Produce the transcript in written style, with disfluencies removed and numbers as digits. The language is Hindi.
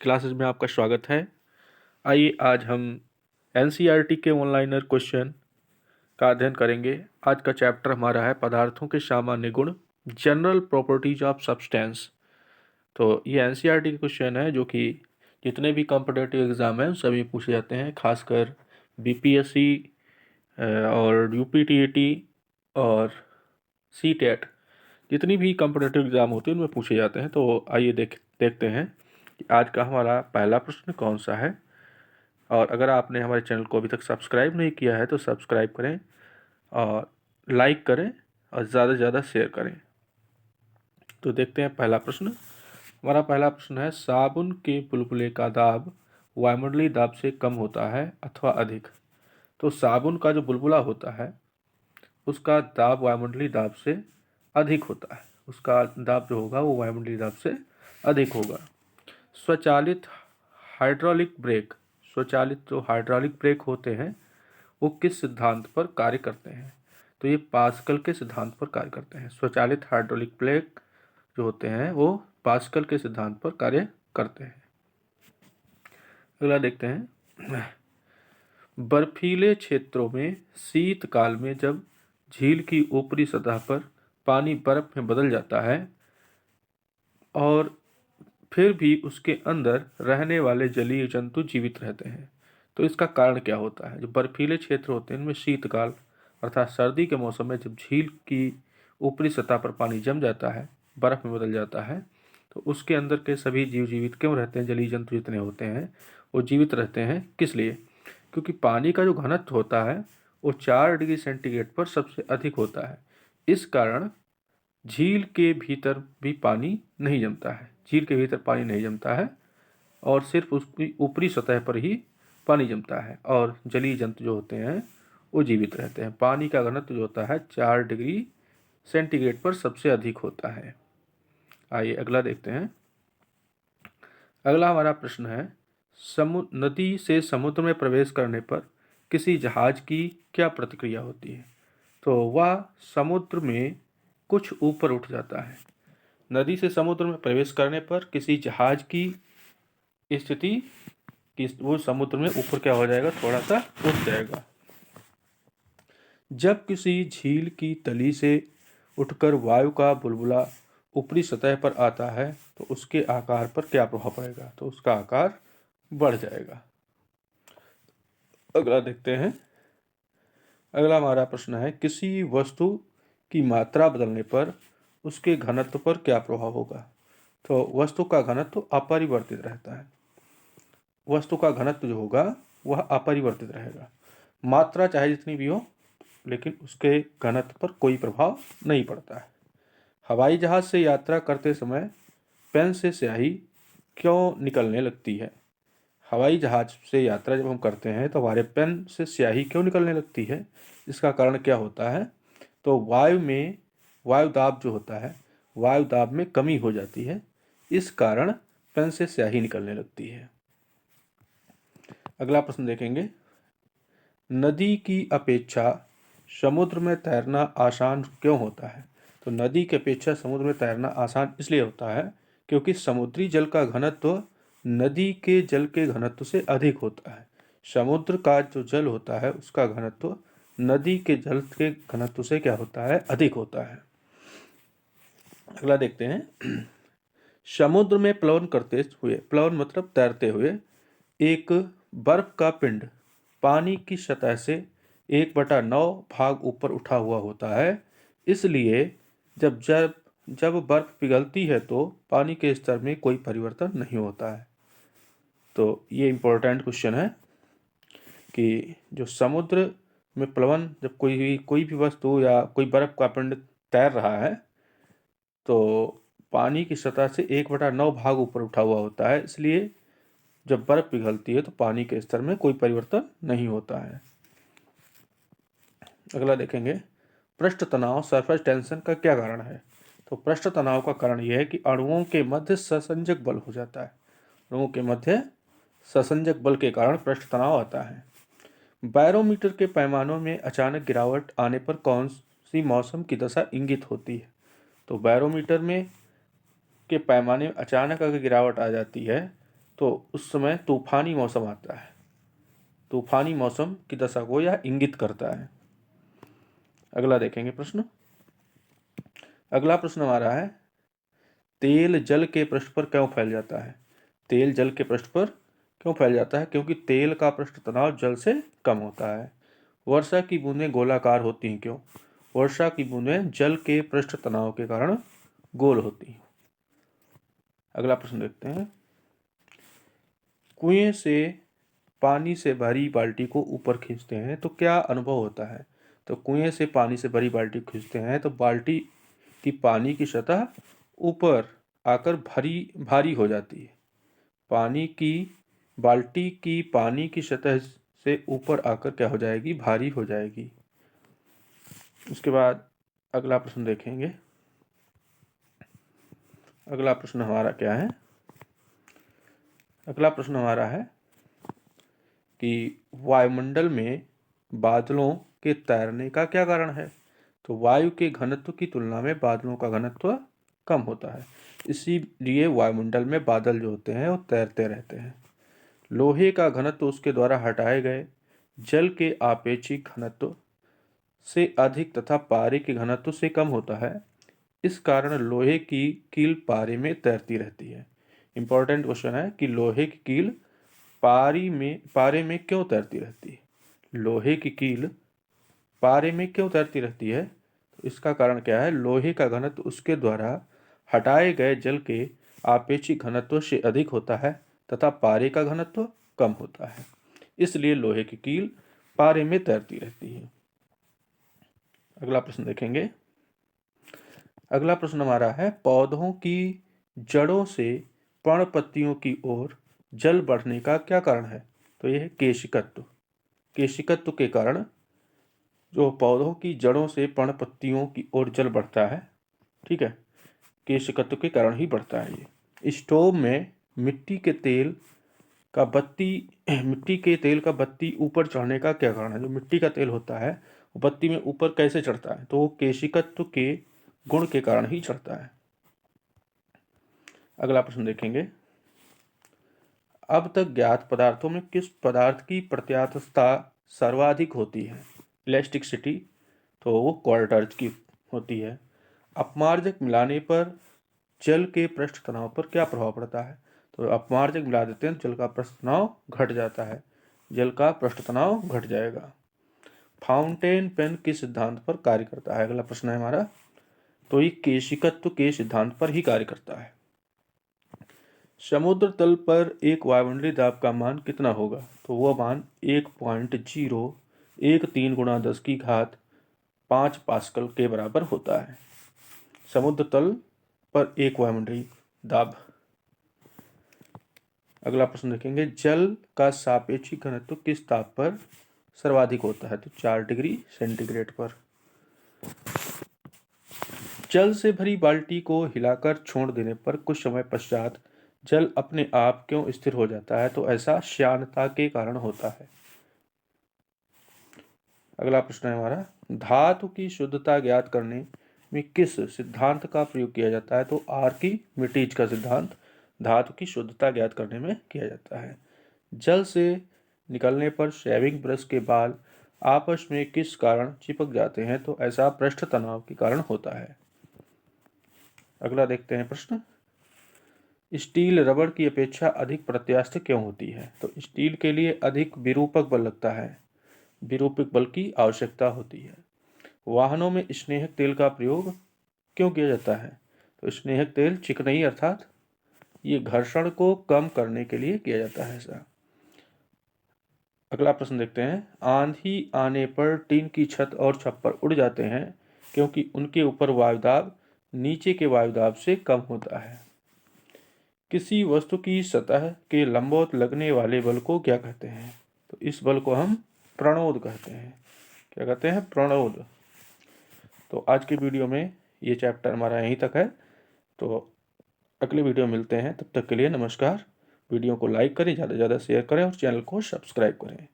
क्लासेस में आपका स्वागत है। आइए आज हम एनसीईआरटी के ऑनलाइनर क्वेश्चन का अध्ययन करेंगे। आज का चैप्टर हमारा है पदार्थों के सामान्य गुण, जनरल प्रॉपर्टीज ऑफ सब्सटेंस। तो ये एनसीईआरटी के क्वेश्चन है जो कि जितने भी कॉम्पिटिटिव एग्ज़ाम हैं सभी पूछे जाते हैं, खासकर बीपीएससी और यूपीटीईटी और सीटेट जितनी भी कॉम्पिटिटिव एग्ज़ाम होते हैं उनमें पूछे जाते हैं। तो आइए देखते हैं कि आज का हमारा पहला प्रश्न कौन सा है। और अगर आपने हमारे चैनल को अभी तक सब्सक्राइब नहीं किया है तो सब्सक्राइब करें और लाइक करें और ज़्यादा से ज़्यादा शेयर करें। तो देखते हैं पहला प्रश्न। हमारा पहला प्रश्न है, साबुन के बुलबुले का दाब वायुमंडलीय दाब से कम होता है अथवा अधिक। तो साबुन का जो बुलबुला होता है उसका दाब वायुमंडलीय दाब से अधिक होता है, उसका दाब जो होगा वो वायुमंडलीय दाब से अधिक होगा। स्वचालित हाइड्रोलिक ब्रेक, स्वचालित जो हाइड्रोलिक ब्रेक होते हैं वो किस सिद्धांत पर कार्य करते हैं। तो ये पास्कल के सिद्धांत पर कार्य करते हैं। स्वचालित हाइड्रोलिक ब्रेक जो होते हैं वो पास्कल के सिद्धांत पर कार्य करते हैं। अगला देखते हैं, बर्फीले क्षेत्रों में शीतकाल में जब झील की ऊपरी सतह पर पानी बर्फ में बदल जाता है और फिर भी उसके अंदर रहने वाले जलीय जंतु जीवित रहते हैं, तो इसका कारण क्या होता है। जो बर्फीले क्षेत्र होते हैं इनमें शीतकाल अर्थात सर्दी के मौसम में जब झील की ऊपरी सतह पर पानी जम जाता है, बर्फ में बदल जाता है, तो उसके अंदर के सभी जीव जीवित क्यों रहते हैं, जलीय जंतु जितने होते हैं वो जीवित रहते हैं। किस लिए? क्योंकि पानी का जो घनत्व होता है वो 4 डिग्री सेंटीग्रेड पर सबसे अधिक होता है। इस कारण झील के भीतर भी पानी नहीं जमता है, झील के भीतर पानी नहीं जमता है और सिर्फ उसकी ऊपरी सतह पर ही पानी जमता है और जलीय जंतु जो होते हैं वो जीवित रहते हैं। पानी का घनत्व जो होता है 4 डिग्री सेंटीग्रेड पर सबसे अधिक होता है। आइए अगला देखते हैं। अगला हमारा प्रश्न है, नदी से समुद्र में प्रवेश करने पर किसी जहाज की क्या प्रतिक्रिया होती है। तो वह समुद्र में कुछ ऊपर उठ जाता है। नदी से समुद्र में प्रवेश करने पर किसी जहाज की स्थिति कि वो समुद्र में ऊपर क्या हो जाएगा, थोड़ा सा उठ जाएगा। जब किसी झील की तली से उठकर वायु का बुलबुला ऊपरी सतह पर आता है तो उसके आकार पर क्या प्रभाव पड़ेगा। तो उसका आकार बढ़ जाएगा। अगला देखते हैं। अगला हमारा प्रश्न है, किसी वस्तु की मात्रा बदलने पर उसके घनत्व पर क्या प्रभाव होगा। तो वस्तु का घनत्व अपरिवर्तित रहता है, वस्तु का घनत्व जो होगा वह अपरिवर्तित रहेगा। मात्रा चाहे जितनी भी हो लेकिन उसके घनत्व पर कोई प्रभाव नहीं पड़ता है। हवाई जहाज से यात्रा करते समय पेन से स्याही क्यों निकलने लगती है। हवाई जहाज से यात्रा जब हम करते हैं तो हमारे पेन से स्याही क्यों निकलने लगती है, इसका कारण क्या होता है। तो वायु दाब जो होता है, वायु दाब में कमी हो जाती है, इस कारण पेन से स्याही निकलने लगती है। अगला प्रश्न देखेंगे, नदी की अपेक्षा समुद्र में तैरना आसान क्यों होता है। तो नदी की अपेक्षा समुद्र में तैरना आसान इसलिए होता है क्योंकि समुद्री जल का घनत्व नदी के जल के घनत्व से अधिक होता है। समुद्र का जो जल होता है उसका घनत्व नदी के जल के घनत्व से क्या होता है, अधिक होता है। अगला देखते हैं, समुद्र में प्लवन करते हुए, प्लवन मतलब तैरते हुए, एक बर्फ का पिंड पानी की सतह से 1/9 भाग ऊपर उठा हुआ होता है। इसलिए जब जब जब बर्फ पिघलती है तो पानी के स्तर में कोई परिवर्तन नहीं होता है। तो ये इम्पोर्टेंट क्वेश्चन है कि जो समुद्र में प्लवन, जब कोई भी वस्तु या कोई बर्फ का पिंड तैर रहा है तो पानी की सतह से 1/9 भाग ऊपर उठा हुआ होता है, इसलिए जब बर्फ पिघलती है तो पानी के स्तर में कोई परिवर्तन नहीं होता है। अगला देखेंगे, पृष्ठ तनाव सरफेस टेंशन का क्या कारण है। तो पृष्ठ तनाव का कारण यह है कि अणुओं के मध्य ससंजक बल हो जाता है। अणुओं के मध्य ससंजक बल के कारण पृष्ठ तनाव आता है। बैरोमीटर के पैमानों में अचानक गिरावट आने पर कौन सी मौसम की दशा इंगित होती है। तो बैरोमीटर में के पैमाने में अचानक अगर गिरावट आ जाती है तो उस समय तूफानी मौसम आता है। तूफानी मौसम की दशा को यह इंगित करता है। अगला देखेंगे प्रश्न। अगला प्रश्न हमारा है, तेल जल के पृष्ठ पर क्यों फैल जाता है? तेल जल के पृष्ठ पर क्यों फैल जाता है? क्योंकि तेल का पृष्ठ तनाव जल से कम होता है। वर्षा की बूंदें गोलाकार होती हैं क्यों? वर्षा की बूंदें जल के पृष्ठ तनाव के कारण गोल होती हैं। अगला प्रश्न देखते हैं, कुएं से पानी से भरी बाल्टी को ऊपर खींचते हैं तो क्या अनुभव होता है? तो कुएं से पानी से भरी बाल्टी को खींचते हैं तो बाल्टी की पानी की सतह ऊपर आकर भारी हो जाती है। बाल्टी की पानी की सतह से ऊपर आकर क्या हो जाएगी? भारी हो जाएगी। उसके बाद अगला प्रश्न देखेंगे। अगला प्रश्न हमारा क्या है? अगला प्रश्न हमारा है कि वायुमंडल में बादलों के तैरने का क्या कारण है? तो वायु के घनत्व की तुलना में बादलों का घनत्व कम होता है, इसीलिए वायुमंडल में बादल जो होते हैं वो तैरते रहते हैं। लोहे का घनत्व उसके द्वारा हटाए गए जल के आपेक्षिक घनत्व से अधिक तथा पारे के घनत्व से कम होता है। इस कारण लोहे की कील पारे में तैरती रहती है। इंपॉर्टेंट क्वेश्चन है कि लोहे की कील पारे में क्यों तैरती रहती है? लोहे की कील पारे में क्यों तैरती रहती है? तो इसका कारण क्या है? लोहे का घनत्व उसके द्वारा हटाए गए जल के आपेक्षिक घनत्व से अधिक होता है तथा पारे का घनत्व कम होता है, इसलिए लोहे की कील पारे में तैरती रहती है। अगला प्रश्न देखेंगे। अगला प्रश्न हमारा है, पौधों की जड़ों से पर्णपत्तियों की ओर जल बढ़ने का क्या कारण है? तो यह है केशिकत्व। केशिकत्व के कारण जो पौधों की जड़ों से पर्णपत्तियों की ओर जल बढ़ता है, ठीक है, केशिकत्व के कारण ही बढ़ता है ये। स्टोव में मिट्टी के तेल का बत्ती ऊपर चढ़ने का क्या कारण है? जो मिट्टी का तेल होता है वो बत्ती में ऊपर कैसे चढ़ता है? तो वो केशिकत्व के गुण के कारण ही चढ़ता है। अगला प्रश्न देखेंगे। अब तक ज्ञात पदार्थों में किस पदार्थ की प्रत्यास्थता सर्वाधिक होती है? इलास्टिसिटी, तो वो क्वार्टर्ज की होती है। अपमार्जक मिलाने पर जल के पृष्ठ तनाव पर क्या प्रभाव पड़ता है? तो अपमार्जक मिला देते हैं, जल का पृष्ठ तनाव घट जाता है, जल का पृष्ठ तनाव घट जाएगा। फाउंटेन पेन किस सिद्धांत पर कार्य करता है? अगला प्रश्न है हमारा। तो ये केशिकत्व के सिद्धांत पर ही कार्य करता है। समुद्र तल पर एक वायुमंडलीय दाब का मान कितना होगा? तो वह मान 1.013 गुणा 10 की घात 5 पास्कल के बराबर होता है। समुद्र तल पर एक वायुमंडलीय दाब। अगला प्रश्न देखेंगे, जल का सापेक्षिक घनत्व किस ताप पर सर्वाधिक होता है? तो 4 डिग्री सेंटीग्रेड पर। जल से भरी बाल्टी को हिलाकर छोड़ देने पर कुछ समय पश्चात जल अपने आप क्यों स्थिर हो जाता है? तो ऐसा श्यानता के कारण होता है। अगला प्रश्न है हमारा, धातु की शुद्धता ज्ञात करने में किस सिद्धांत का प्रयोग किया जाता है? तो आर्किमिडीज का सिद्धांत धातु की शुद्धता ज्ञात करने में किया जाता है। जल से निकलने पर शेविंग ब्रश के बाल आपस में किस कारण चिपक जाते हैं? तो ऐसा पृष्ठ तनाव के कारण होता है। अगला देखते हैं प्रश्न, स्टील रबड़ की अपेक्षा अधिक प्रत्यास्थ क्यों होती है? तो स्टील के लिए अधिक विरूपक बल लगता है, विरूपक बल की आवश्यकता होती है। वाहनों में स्नेहक तेल का प्रयोग क्यों किया जाता है? तो स्नेहक तेल चिकनाई अर्थात ये घर्षण को कम करने के लिए किया जाता है ऐसा। अगला प्रश्न देखते हैं, आंधी आने पर टीन की छत और छप्पर उड़ जाते हैं क्योंकि उनके ऊपर वायुदाब नीचे के वायुदाब से कम होता है। किसी वस्तु की सतह के लंबवत लगने वाले बल को क्या कहते हैं? तो इस बल को हम प्रणोद कहते हैं। क्या कहते हैं? प्रणोद। तो आज की वीडियो में ये चैप्टर हमारा यहीं तक है। तो अगले वीडियो में मिलते हैं, तब तक के लिए नमस्कार। वीडियो को लाइक करें, ज़्यादा से ज़्यादा शेयर करें और चैनल को सब्सक्राइब करें।